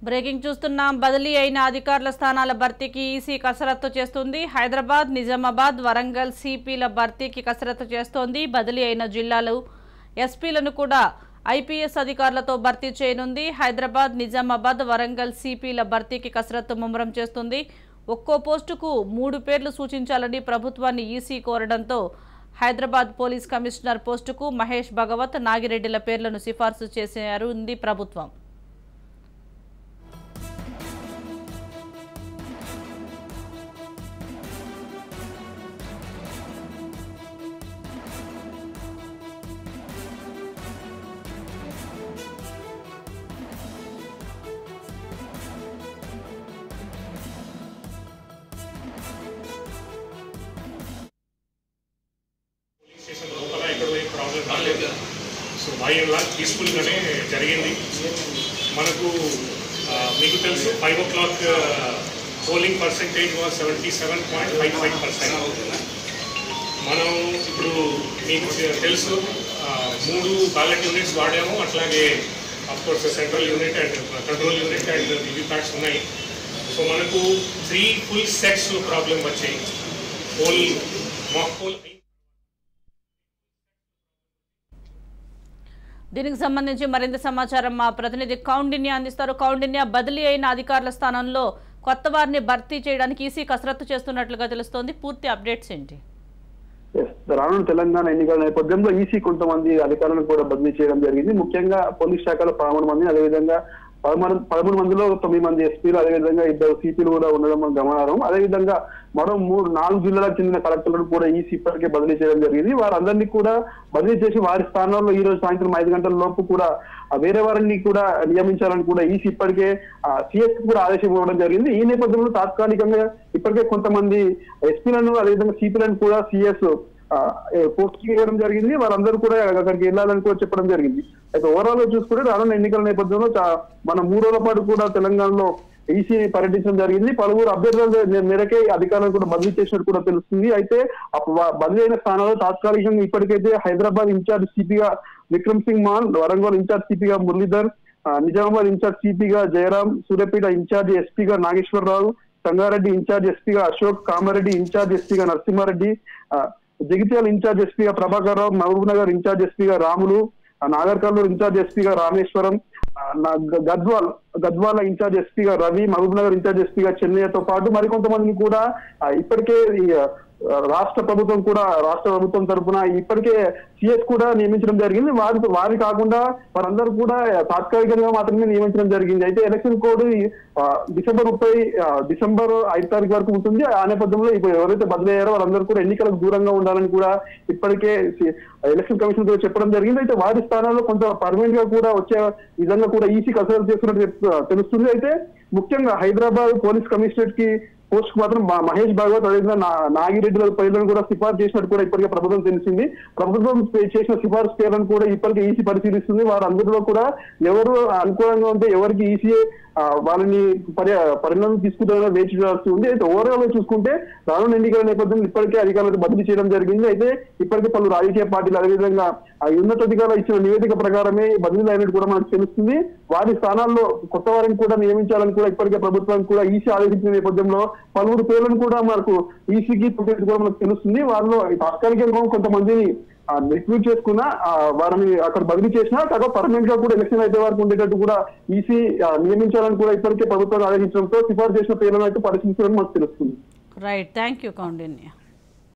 Breaking చూస్తున్నాం. బదిలీ అయిన అధికారుల స్థానాల భర్తీకి ఈసీ కసరత్తు చేస్తుంది. హైదరాబాద్, నిజామాబాద్, వరంగల్ సిపిల భర్తీకి కసరత్తు చేస్తోంది. బదిలీ అయిన జిల్లాలు ఎస్పీలను కూడా ఐపీఎస్ అధికారులతో భర్తీ చేయనుంది. హైదరాబాద్, నిజామాబాద్, వరంగల్ సిపిల భర్తీకి కసరత్తు ముమ్మరం చేస్తుంది. ఒక్కో పోస్టుకు 3 పేర్లు సూచించాలని ప్రభుత్వాన్ని ఈసీ కోరడంతో హైదరాబాద్ పోలీస్ కమిషనర్ పోస్టుకు మహేష్ భగవత్, నాగిరెడ్డిల పేర్లను సిఫార్సు చేశారు ప్రభుత్వం. సో బై అండ్ లార్జ్ పీస్ఫుల్గానే జరిగింది. మనకు మీకు తెలుసు 5 o'clock పోలింగ్ పర్సెంటేజ్ వాజ్ 77.55%. మనం ఇప్పుడు మీకు తెలుసు 3 బ్యాలెట్ యూనిట్స్ వాడాము. అట్లాగే of course central unit and control unit and VVPATs ఉన్నాయి. సో మనకు 3 full సెట్స్ ప్రాబ్లం వచ్చాయి. మాక్ పోల్ దీనికి సంబంధించి మరింత సమాచారం మా ప్రతినిధి కౌండిన్య అందిస్తారు. కౌండిన్య, బదిలీ అయిన అధికారుల స్థానంలో కొత్త వారిని భర్తీ చేయడానికి ఈసీ కసరత్తు చేస్తున్నట్లుగా తెలుస్తోంది. పూర్తి అప్డేట్స్ ఏంటి? రానున్న తెలంగాణ ఎన్నికల నేపథ్యంలో ఈసీ కొంతమంది అధికారులను కూడా బదిలీ చేయడం జరిగింది. ముఖ్యంగా పోలీస్ శాఖలో 13 మంది, అదేవిధంగా 13 మందిలో 9 మంది ఎస్పీలు, అదేవిధంగా 2 సిపిలు కూడా ఉండడం గమనార్హం. అదేవిధంగా మరో 4 జిల్లాలకు చెందిన కలెక్టర్లను కూడా ఈసీ ఇప్పటికే బదిలీ చేయడం జరిగింది. వారందరినీ కూడా బదిలీ చేసి వారి స్థానాల్లో ఈ రోజు సాయంత్రం 5 గంటల లోపు కూడా వేరే వారిని కూడా నియమించాలని కూడా ఈసీ ఇప్పటికే సిఎస్ కూడా ఆదేశం ఇవ్వడం జరిగింది. ఈ నేపథ్యంలో తాత్కాలికంగా ఇప్పటికే కొంతమంది ఎస్పీలను, అదేవిధంగా సిపిలను కూడా సిఎస్ పోస్టింగ్ ఇవ్వడం జరిగింది. వారందరూ కూడా అక్కడికి వెళ్ళాలని కూడా చెప్పడం జరిగింది. అయితే ఓవరాల్ గా చూసుకుంటే రానున్న ఎన్నికల నేపథ్యంలో మన 3 రోజుల పాటు కూడా తెలంగాణలో ఈసీని పర్యటించడం జరిగింది. పలువురు అభ్యర్థుల మేరకే అధికారులను కూడా బదిలీ చేసినట్టు కూడా తెలుస్తుంది. అయితే బదిలీ అయిన స్థానాల్లో తాత్కాలికంగా ఇప్పటికైతే హైదరాబాద్ ఇన్ఛార్జ్ సిపిగా విక్రమ్ సింగ్ మాన్, వరంగల్ ఇన్ఛార్జ్ సిపిగా మురళీధర్, నిజామాబాద్ ఇన్ఛార్జ్ సిపిగా జయరాం, సూర్యాపేట ఇన్ఛార్జ్ ఎస్పీగా నాగేశ్వరరావు, సంగారెడ్డి ఇన్ఛార్జ్ ఎస్పీగా అశోక్, కామారెడ్డి ఇన్ఛార్జ్ ఎస్పీగా నరసింహారెడ్డి, జగిత్యాల ఇన్ఛార్జ్ ఎస్పీగా ప్రభాకర్ రావు, మహబూబ్ నగర్ ఇన్ఛార్జ్ ఎస్పీగా రాములు, నాగర్ కర్నూలు ఇన్ఛార్జ్ ఎస్పీగా రామేశ్వరం, గద్వాల ఇన్ఛార్జ్ ఎస్పీగా రవి, మహబూబ్ నగర్ ఇన్ఛార్జ్ ఎస్పీగా చెన్నయ్యతో పాటు మరికొంతమందిని కూడా ఇప్పటికే రాష్ట్ర ప్రభుత్వం తరఫున ఇప్పటికే సిఎస్ కూడా నియమించడం జరిగింది. వారి కాకుండా వారందరూ కూడా తాత్కాలికంగా మాత్రమే నియమించడం జరిగింది. అయితే ఎలక్షన్ కోడ్ డిసెంబర్ 5 తారీఖు వరకు ఉంటుంది. ఆ నేపథ్యంలో ఇప్పుడు ఎవరైతే బదిలీ అయ్యారో వారందరూ కూడా ఎన్నికలకు దూరంగా ఉండాలని కూడా ఇప్పటికే ఎలక్షన్ కమిషన్ కూడా చెప్పడం జరిగింది. అయితే వారి స్థానాల్లో కొంత పర్మనెంట్ గా కూడా వచ్చే విధంగా కూడా ఈసీ కసరత్తు చేస్తున్నట్టు తెలుస్తుంది. అయితే ముఖ్యంగా హైదరాబాద్ పోలీస్ కమిషనరేట్ కి పోస్ట్ కు మాత్రం మహేష్ భాగవత్, అదేవిధంగా నాగిరెడ్డిల పేర్లను కూడా సిఫార్సు చేసినట్టు కూడా ఇప్పటికే ప్రభుత్వం తెలిసింది. ప్రభుత్వం చేసిన సిఫార్సు పేర్లను కూడా ఇప్పటికే ఈసీ పరిశీలిస్తుంది. వారందరిలో కూడా ఎవరు అనుకూలంగా ఉంటే ఎవరికి ఈసీ వాళ్ళని పరిణామం తీసుకుంటారో వేచి చూడాల్సి ఉంది. అయితే ఓవరాల్ గా చూసుకుంటే రానున్న ఎన్నికల నేపథ్యంలో ఇప్పటికే అధికారులకు బదిలీ చేయడం జరిగింది. అయితే ఇప్పటికే పలు రాజకీయ పార్టీలు, అదేవిధంగా ఉన్నతాధికారులు ఇచ్చిన నివేదిక ప్రకారమే బదిలీలు అయినట్టు కూడా మనకు తెలుస్తుంది. వారి స్థానాల్లో కొత్త వారిని కూడా నియమించాలని కూడా ఇప్పటికే ప్రభుత్వానికి కూడా ఈసీ ఆదేశించిన నేపథ్యంలో పలువురు పేర్లను కూడా మనకు ఈసీకి కూడా మనకు తెలుస్తుంది. వారిలో తాత్కాలికంగా కొంతమందిని రిక్రూట్ చేసుకున్నా వారిని అక్కడ బదిలీ చేసినా కాకపోతే పర్మనెంట్ గా కూడా ఎలక్షన్ అయితే వరకు ఉండేటట్టు కూడా ఈసీ నియమించాలని కూడా ఇప్పటికే ప్రభుత్వాలు ఆదేశించడంతో సిఫార్సు చేసిన పేర్లను అయితే పరిశీలించడం మనకు తెలుస్తుంది. Right, thank you Kaundinya.